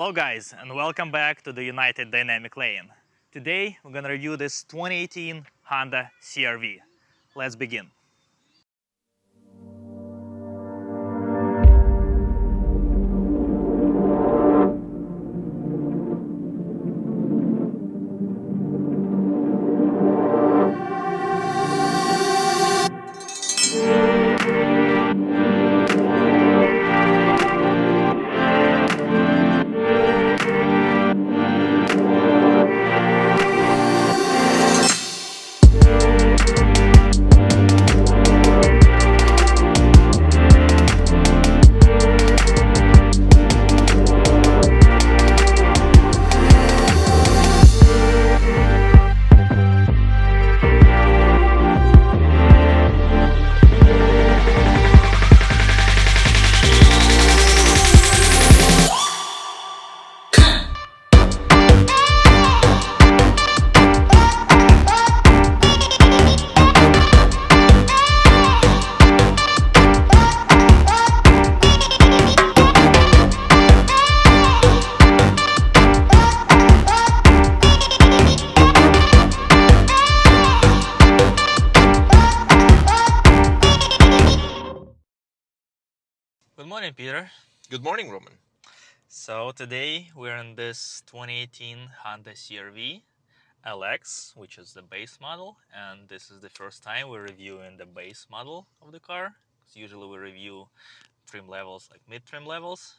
Hello guys, and welcome back to the United Dynamic Lane. Today we're gonna review this 2018 Honda CR-V. Let's begin. Good morning, Peter. Good morning, Roman. So today we're in this 2018 Honda CR-V LX, which is the base model, and this is the first time we're reviewing the base model of the car. Usually we review trim levels, like mid-trim levels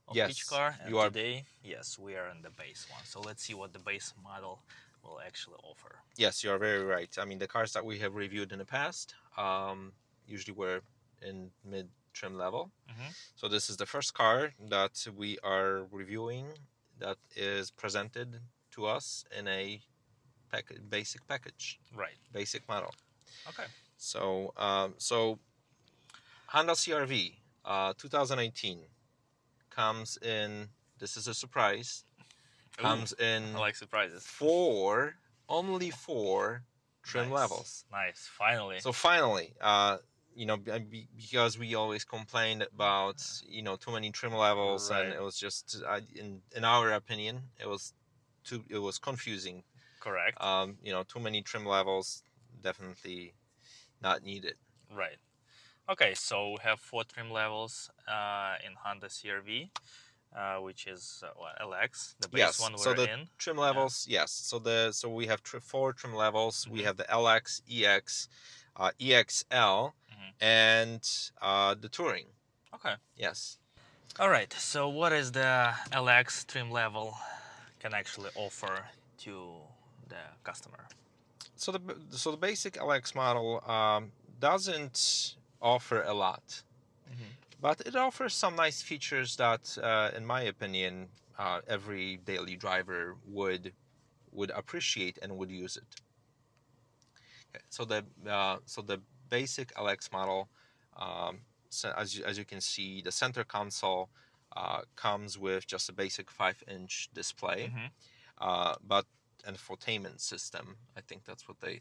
of each Yes, car, and you are. today, yes, we are in the base one. So let's see what the base model will actually offer. Yes, you are very right. I mean, the cars that we have reviewed in the past usually were in mid-trim level. So this is the first car that we are reviewing that is presented to us in a basic package, Right. basic model. Okay. So, Honda CR-V 2018 comes in. This is a surprise. Comes in. I like surprises. Only four trim levels. Nice. Finally. So finally, because we always complained about too many trim levels, Right. and it was just in our opinion it was confusing. Correct. Too many trim levels, definitely not needed. Right. Okay, so we have 4 trim levels in Honda CR-V, which is LX, the base Yes. one we're So the in. trim levels, yes. So we have 4 trim levels. We have the LX, EX, EXL, and the Touring. Okay. Yes. All right. So what is the LX trim level can actually offer to the customer? So the basic LX model doesn't offer a lot, but it offers some nice features that, in my opinion, every daily driver would appreciate and would use it. Okay, so the basic LX model, so as you can see, the center console comes with just a basic 5-inch display, but infotainment system, I think that's what they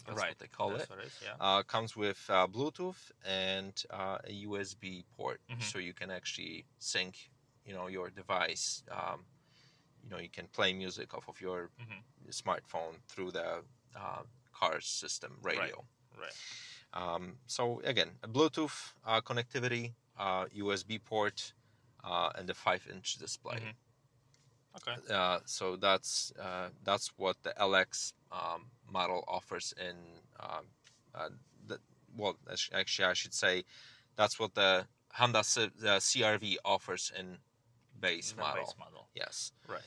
call it. What it is, yeah. Comes with Bluetooth and a USB port, so you can actually sync, your device. You can play music off of your smartphone through the car system radio. Right. So again, a Bluetooth connectivity, USB port, and a 5-inch display. Okay. So that's what the LX model offers in. Actually, I should say that's what the Honda CR-V offers in base model. Base model. Yes. Right.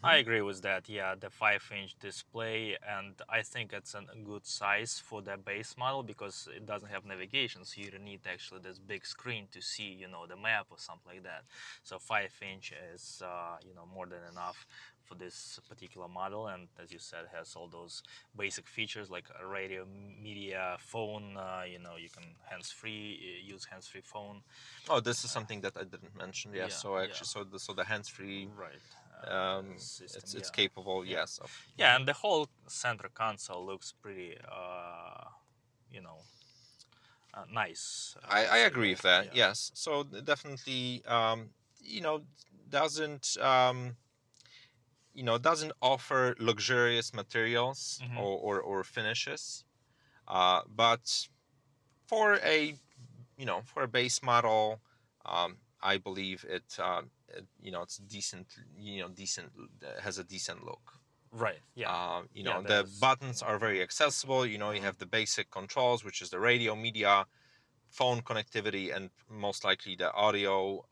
I agree with that. Yeah, the 5-inch display, and I think it's a good size for the base model because it doesn't have navigation, so you don't need actually this big screen to see, the map or something like that. So 5-inch is, more than enough for this particular model, and as you said, has all those basic features like a radio, media, phone. You can use hands-free phone. Oh, this is something that I didn't mention. Yes. Yeah, So actually, so the hands-free. Right. System, it's capable. Yeah. Yes. Yeah, and the whole center console looks pretty, nice. I agree with that. Yeah. Yes. So definitely, doesn't doesn't offer luxurious materials Mm-hmm. or finishes, but for a for a base model, I believe it's decent. Decent, has a decent look. Right. Yeah. Yeah. The There's. buttons are very accessible. You Mhm. have the basic controls, which is the radio, media, phone connectivity, and most likely the audio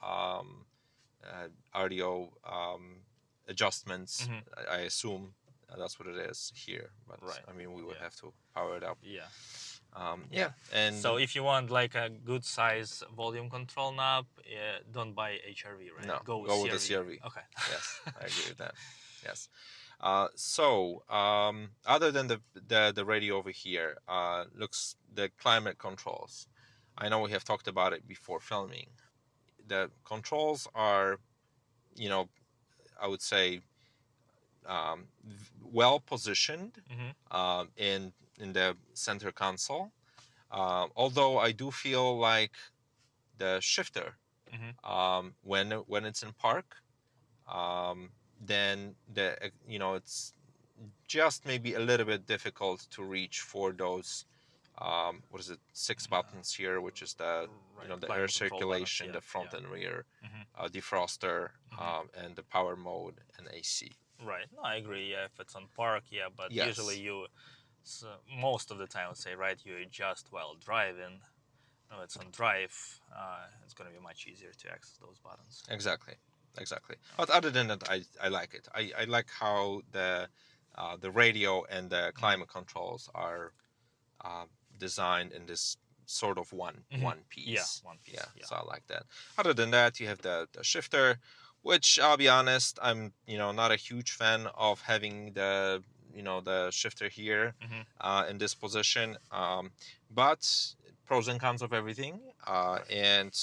adjustments. Mhm. I assume that's what it is here, but Right. I mean we would Yeah. have to power it up. Yeah. Yeah, Yeah. and So if you want like a good size volume control knob, don't buy HRV, right? no, Go go with the CRV. CRV. Okay. Yes, I agree with that. Yes. Other than the radio over here, looks the climate controls. I know we have talked about it before filming. The controls are, you know, I would say, well positioned Mhm. in the center console. Although I do feel like the shifter, Mhm. when it's in park, um, then it's just maybe a little bit difficult to reach for those what is it, six buttons here, which is Right. the air Climate control buttons. circulation, Yeah. the front Yeah. and rear, Mhm. defroster, Mhm. and the power mode and AC. Right. No, I agree. Yeah, if it's on park, yeah, but usually Yes, most of the time, let's say, right, you adjust while driving. No, it's on drive. It's gonna be much easier to access those buttons. exactly, exactly. But other than that, I like it. I like how the radio and the Mhm. climate controls are uh, designed in this sort of Mhm. one Yeah, piece. one Yeah, piece. Yeah. so I like that. Other than that, you have the shifter, which I'll be honest, I'm not a huge fan of having the shifter here Mhm. in this position. But pros and cons of everything. Right. And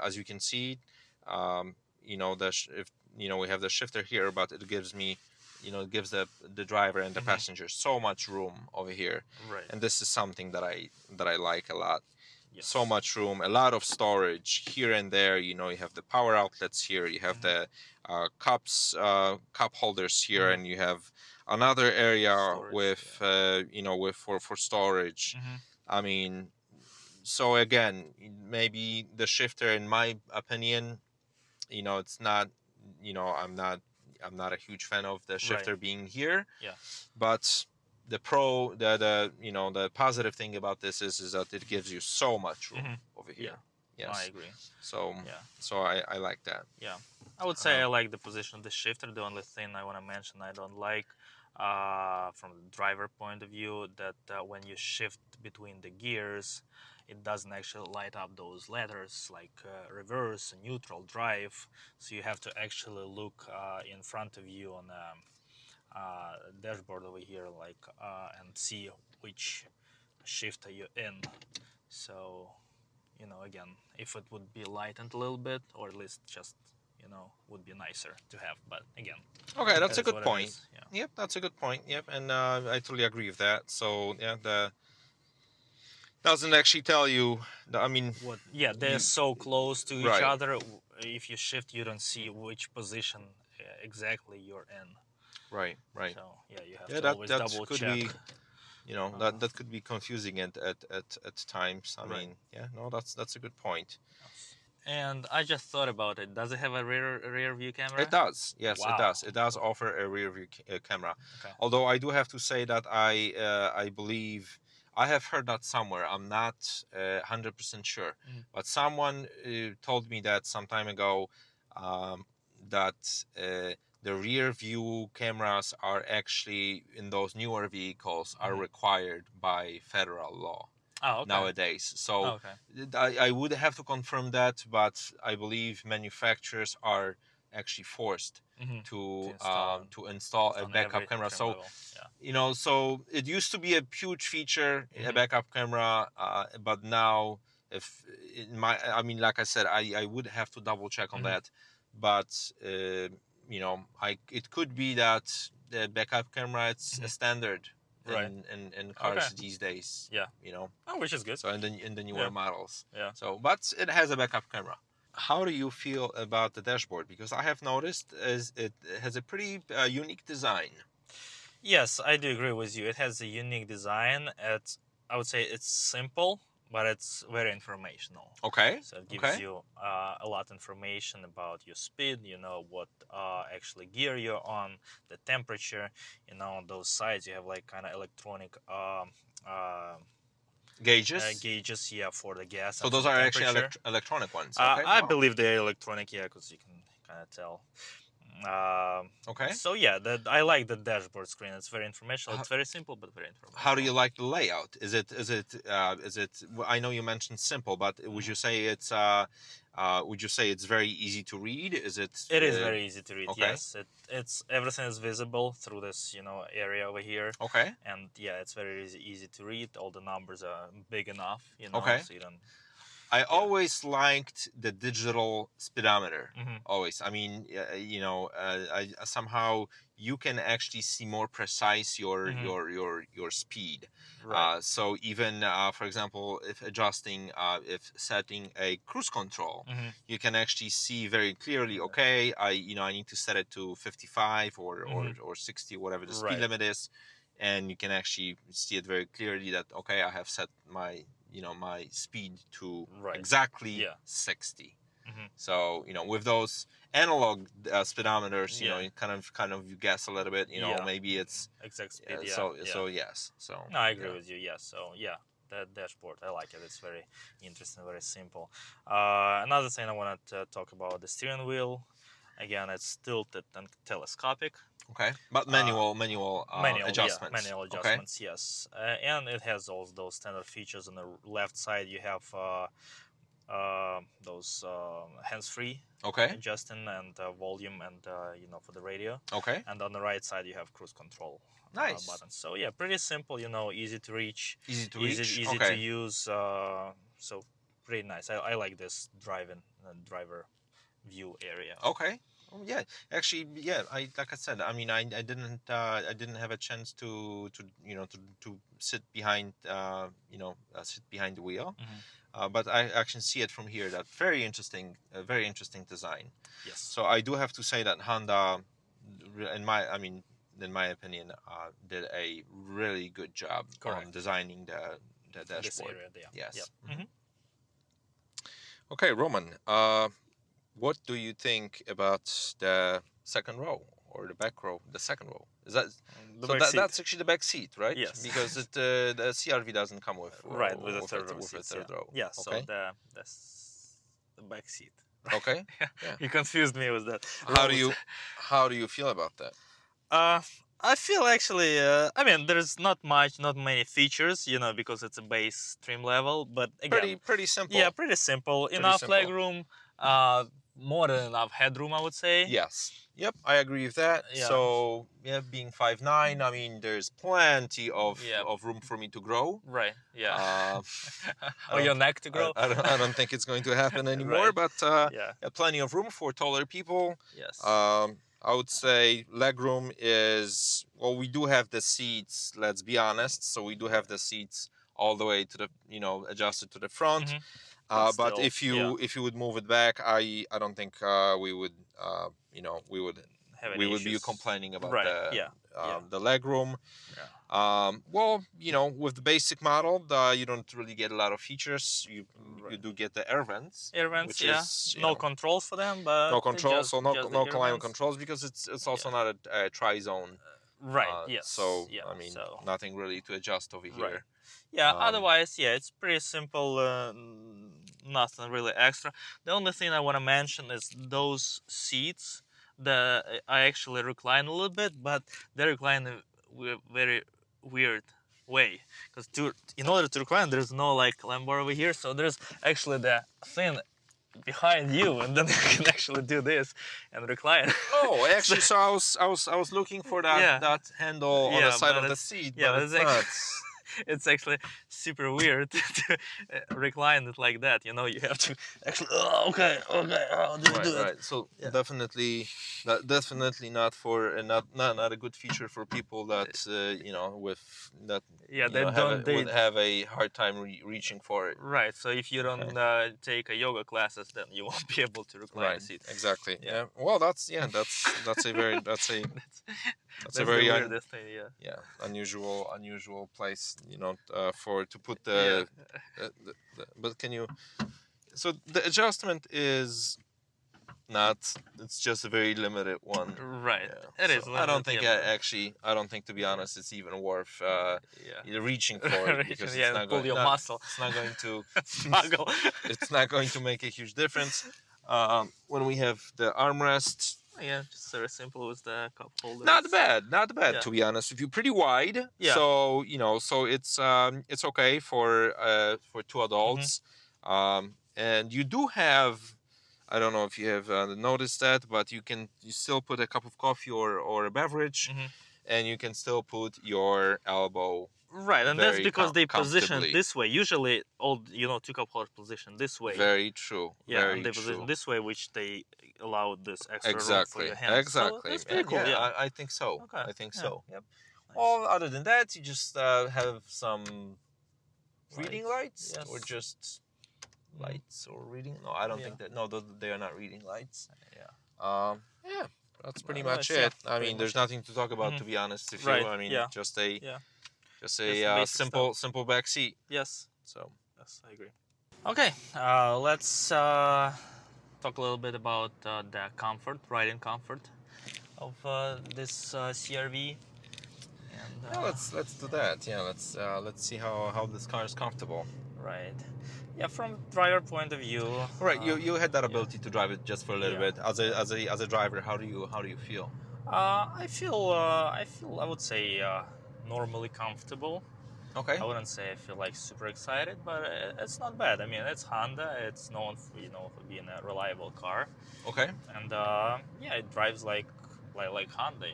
as you can see, um, if we have the shifter here, but it gives me it gives the driver and the Mhm. passenger so much room over here, Right. and this is something that I like a lot. So Yes. much room, a lot of storage here and there. You have the power outlets here, you have Mhm. the cup holders here, Mhm. and you have another area Storage. with Yeah. with for storage. Mhm. I mean, so again, maybe the shifter, in my opinion, it's not, I'm not a huge fan of the Right. shifter being here, Yeah. but the positive thing about this is that it gives you so much room Mhm. over Yeah. here. No, I Yes. agree. So Yeah. I like that. Yeah. I would say I Um, like the position of the shifter. The only thing I want to mention I don't like, from the driver point of view, that when you shift between the gears, it doesn't actually light up those letters like reverse, neutral, drive. So you have to actually look in front of you on the dashboard over here, like, and see which shift are you in. So, again, if it would be lightened a little bit, or at least just, would be nicer to have. But again, okay, it that's a is good what it point. is. Yeah. Yep, that's a good point. Yep, and I totally agree with that. So yeah, the doesn't actually tell you. I mean, What? Yeah, they're you so close to each right, other. If you shift, you don't see which position exactly you're in. right, right. So yeah, you have Yeah, to that always that double could check. be that could be confusing at times. I Right. mean, yeah, no, that's a good point. Yes. And I just thought about it. Does it have a rear view It camera? does, yes, it Wow. does. It does Okay. offer a rear view camera. Okay. Although I do have to say that I believe I have heard that somewhere. I'm not 100% sure, Mhm. but someone told me that some time ago, um, that the rear view cameras are actually in those newer vehicles are Mhm. required by federal law Oh, okay. nowadays. Oh, So okay. I would have to confirm that, but I believe manufacturers are actually forced Mm-hmm. To to install on to install a every backup camera. trim So level. Yeah. so it used to be a huge feature, a Mm-hmm. backup camera, but now, if in my, I mean, like I said, I would have to double check on Mm-hmm. that, but I it could be that the backup camera, it's a Mm-hmm. standard Right. in Okay. cars these days. Yeah. You know, Oh, which is good. so in the newer Yeah. models. Yeah. So, but it has a backup camera. how do you feel about the dashboard? Because I have noticed it has a pretty unique design. Yes, I do agree with you. It has a unique design. I would say it's simple, but it's very informational. Okay. So it gives Okay. you a lot of information about your speed, what actually gear you're on, the temperature, on those sides you have like kind of electronic Gauges. gauges, yeah, for the gas So and for those the are actually temperature. electronic ones. Okay. I Wow. believe they're electronic, yeah, because you can kind of tell. Okay. So yeah, I like the dashboard screen. It's very informational. How, It's very simple, but very informational. how do you like the layout? Is it? I know you mentioned simple, but would you say it's very easy to read? Is it? It is very easy to read. Okay. Yes, it's everything is visible through this area over here. Okay. And yeah, it's very easy to read. All the numbers are big enough, Okay. so you don't. I always liked the digital speedometer. Mm-hmm. Always. I mean, I somehow you can actually see more precise your speed. Right. So even for example, if adjusting, if setting a cruise control, Mm-hmm. you can actually see very clearly. Okay, I need to set it to 55 or 60, whatever the speed Right. limit is, and you can actually see it very clearly that okay, I have set my my speed to Right. exactly Yeah. 60. Mm-hmm. So with those analog speedometers, Yeah. you kind of you guess a little bit. Yeah. Maybe it's exact speed. so yes. So No, I agree with you. Yes. So yeah, that dashboard, I like it. It's very interesting, very simple. Another thing I want to talk about, the steering wheel. Again, it's tilted and telescopic. Okay, but manual Manual, adjustments. yeah, manual adjustments. Okay. Yes, and it has all those standard features. On the left side, you have those hands-free Okay. adjusting and volume and for the radio. Okay. And on the right side, you have cruise control. Nice. Buttons. So yeah, pretty simple. Easy to reach. Easy to reach. Easy Okay. to use. So pretty nice. I like this driver view area. Okay. Oh, yeah. Actually, yeah. Like I said. I mean, I didn't have a chance to sit behind sit behind the wheel. Mm-hmm. But I actually see it from here. That very interesting design. Yes. So I do have to say that Honda, in my opinion, did a really good job on designing the dashboard. This area there. Yes. Yep. Mm-hmm. Okay, Roman. What do you think about the second row or the back row? The second row, is that that's actually the back seat, right? Yes. Because the CRV doesn't come with with a third row. Yeah. Okay. So that's the back seat. Okay. Yeah. You confused me with that. How do you feel about that? I feel actually, there's not many features, because it's a base trim level, but again, pretty simple. Yeah, pretty simple. Enough legroom, more than enough headroom, I would say. Yes. Yep, I agree with that. Yeah. So yeah, being 5'9", I mean, there's plenty of room for me to grow. Right. Yeah. Or your neck to grow. I don't think it's going to happen anymore. Right. But plenty of room for taller people. Yes. I would say legroom is, well, we do have the seats, let's be honest. So we do have the seats all the way to the, adjusted to the front. Mm-hmm. But still, if you would move it back, I don't think we would we would be complaining about the legroom. Yeah. Well, with the basic model, you don't really get a lot of features. You do get the air vents. Air vents, is, no controls for them, but no controls, so no climate controls, because it's also not a tri-zone. Right. Yes. So nothing really to adjust over here. Right. Yeah. Otherwise, it's pretty simple. Nothing really extra. The only thing I want to mention is those seats. I actually recline a little bit, but they recline in a very weird way. Because in order to recline, there's no lumbar over here, so there's actually the thing behind you, and then you can actually do this and recline. Oh, actually, so I was looking for that handle on the side of the seat. Yeah, but it's not. It's actually super weird to recline it like that. You know, you have to actually. Oh, okay, Right, do it. right. So Yeah. definitely not for not a good feature for people that with that Yeah, they don't. would have a hard time reaching for it. Right. So if you Okay. don't take a yoga classes, then you won't be able to recline Right. the seat. Exactly. Yeah. Yeah. Well, that's a very that's that's a the very weirdest thing. Yeah. unusual place for to put Yeah. but can you so the adjustment is not it's just a very limited one. Right. Yeah. It So is I don't limited. think Yeah, but I don't think, to be Yeah. honest, it's even worth yeah. reaching for it, because it's not pull going your muscle. it's not going to Struggle. it's not going to make a huge difference. When we have the armrest, Yeah, just very simple with the cup holder. not bad, Yeah. to be honest with you. Pretty wide, Yeah. so so it's okay for two adults. And you do have, I don't know if you have noticed that, but you still put a cup of coffee or a beverage, and you can still put your elbow. Right, and that's very because they position comfortably. it this way. Usually, all two cup holders position this way. Very true. Yeah, Very and they true. position this way, which they allow this extra room for Exactly. your hands. Exactly. So that's pretty cool. Yeah. I think so. Okay. I think Yeah. so. Yep. Nice. Well, other than that, you just have some reading lights, Yes. or just lights or reading. No, I don't think that. No, they are not reading lights. Yeah. Yeah. That's pretty Otherwise, much yeah, it. I mean, there's nothing to talk about, to be honest with you. Right, I mean, yeah. just a Yeah. just Just a basic simple back seat. Yes. So Yes, I agree. Okay, let's talk a little bit about the comfort, riding comfort of this CRV. And yeah, let's do that. Yeah, let's see how this car is comfortable. right. Yeah, from driver point of view. Right, you had that ability to drive it just for a little Yeah. bit. As a driver, how do you feel? I feel I would say normally comfortable. Okay. I wouldn't say I feel like super excited, but it's not bad. I mean, it's Honda. It's known for for being a reliable car. Okay. And yeah, it drives like Honda.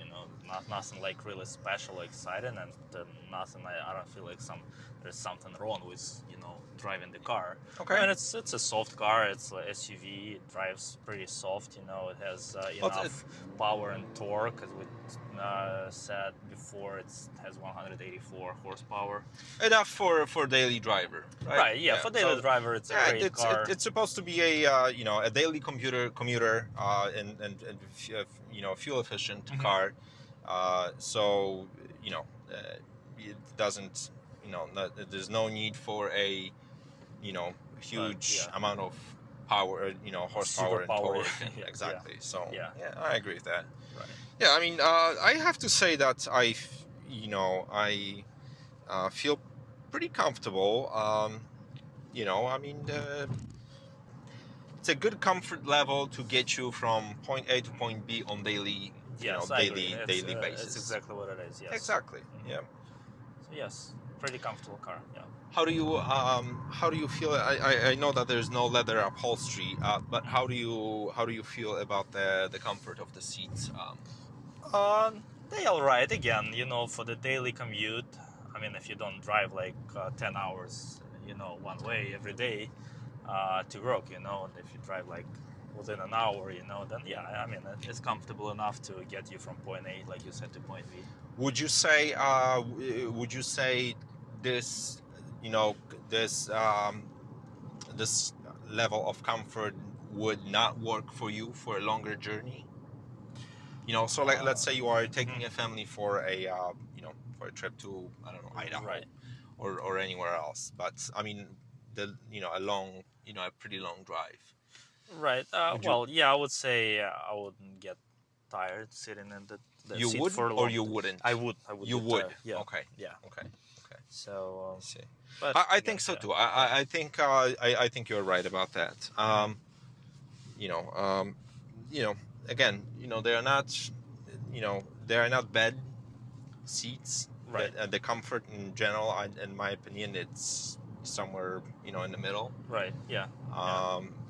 Nothing like really special or exciting, and nothing. I don't feel like there's something wrong with driving the car. Okay. I mean, it's a soft car. It's a SUV. It drives pretty soft. It has enough power and torque, as we said before. It has 184 horsepower. Enough for daily driver, right? Right. Yeah. For daily driver, it's a great car. It's supposed to be a daily commuter and fuel efficient car. So it doesn't there's no need for a huge amount of power, horsepower and torque. Exactly. Yeah. So Yeah. I agree with that. Right. Yeah, I mean, I have to say that I feel pretty comfortable. I mean, it's a good comfort level to get you from point A to point B on daily, daily basis. That's exactly what it is. Yes. Exactly. Yeah. So yes, pretty comfortable car. Yeah. How do you feel? I know that there's no leather upholstery, but how do you feel about the comfort of the seats? They all right. Again, for the daily commute. I mean, if you don't drive like 10 hours, one way every day to work, and if you drive like within an hour, then yeah, I mean, it's comfortable enough to get you from point A, like you said, to point B. Would you say this, this level of comfort would not work for you for a longer journey? So like, let's say you are taking a family for for a trip to, I don't know, Idaho, right, or anywhere else. But I mean, a pretty long drive. Right. Well, yeah, I would say I wouldn't get tired sitting in the you seat would for or you wouldn't? I would. You would. Yeah. Okay. Yeah. Okay. So. I see. But I think so too. I think you're right about that. Again, they are not bad seats. Right. The comfort in general, in my opinion, it's somewhere in the middle. Right. Yeah.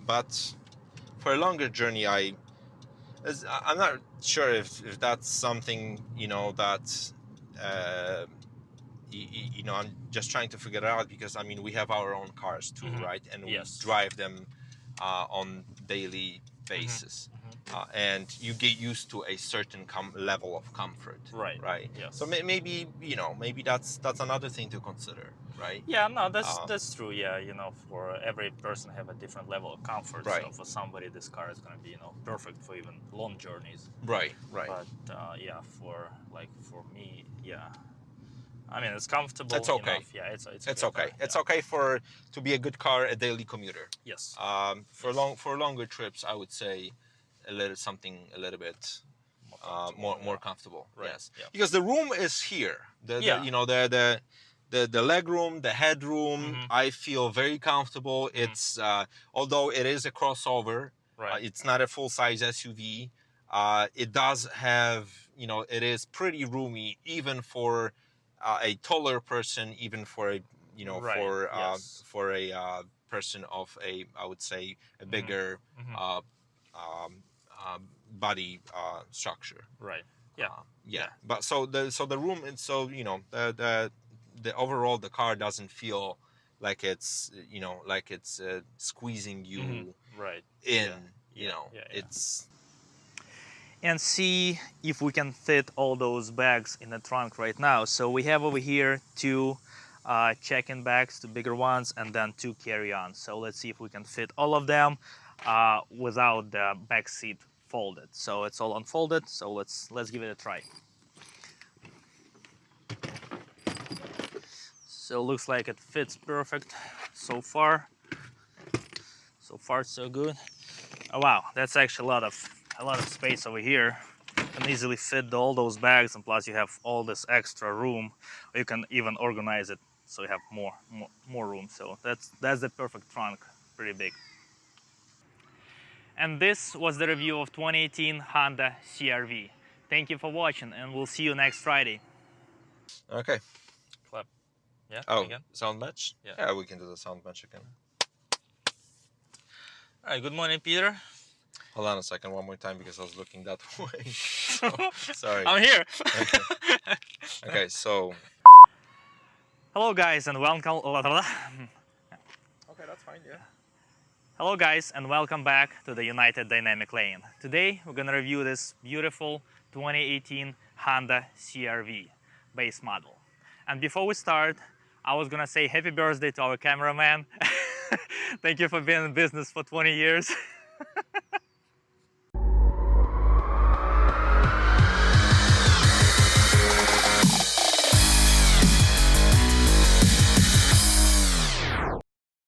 But for a longer journey, I'm not sure if that's something that you know, I'm just trying to figure it out because I mean we have our own cars too, right? And we Yes. drive them on daily basis, and you get used to a certain level of comfort, Right. right? Yes. So maybe, you know, maybe that's another thing to consider, right? Yeah, no, that's true. Yeah, you know, for every person have a different level of comfort. Right. So for somebody, this car is going to be, you know, perfect for even long journeys. Right. But yeah, for me, yeah, I mean, it's comfortable It's okay. enough. Yeah, it's It's okay. okay. Car. It's Yeah. okay to be a good car, a daily commuter. Yes. For Yes. longer trips, I would say a little bit more comfortable. Right. Yes, Yeah. because the room is here. Yeah. You know, the leg room, the head room. I feel very comfortable. It's although it is a crossover, Right. it's not a full size SUV. It does have, you know, it is pretty roomy even for a taller person, even for a, you know, Right. Yes. for a person of a, I would say, a bigger body structure. Right. Yeah. Yeah. But so the room, and so, you know, the overall, the car doesn't feel like it's, you know, like it's squeezing you Right. in. Yeah. You Yeah. know, Yeah. it's. And see if we can fit all those bags in the trunk right now. So we have over here two check-in bags, two bigger ones, and then two carry-ons. So let's see if we can fit all of them without the back seat folded. So it's all unfolded. So let's give it a try. So looks like it fits perfect so far. So far so good. Oh wow, that's actually a lot of space over here. You can easily fit all those bags, and plus you have all this extra room. You can even organize it so you have more room. So that's the perfect trunk, pretty big. And this was the review of 2018 Honda CR-V. Thank you for watching, and we'll see you next Friday. Okay. Clap. Yeah. Oh, Again. sound match? Yeah. Yeah, we can do the sound match again. All right. Good morning, Peter. Hold on a second, one more time, because I was looking that way. So, sorry. I'm here. Okay. Okay, so. Hello, guys, and welcome. Okay, that's fine. Yeah. Hello guys, and welcome back to the United Dynamic Lane. Today we're gonna review this beautiful 2018 Honda CR-V base model. And before we start, I was gonna say happy birthday to our cameraman. Thank you for being in business for 20 years.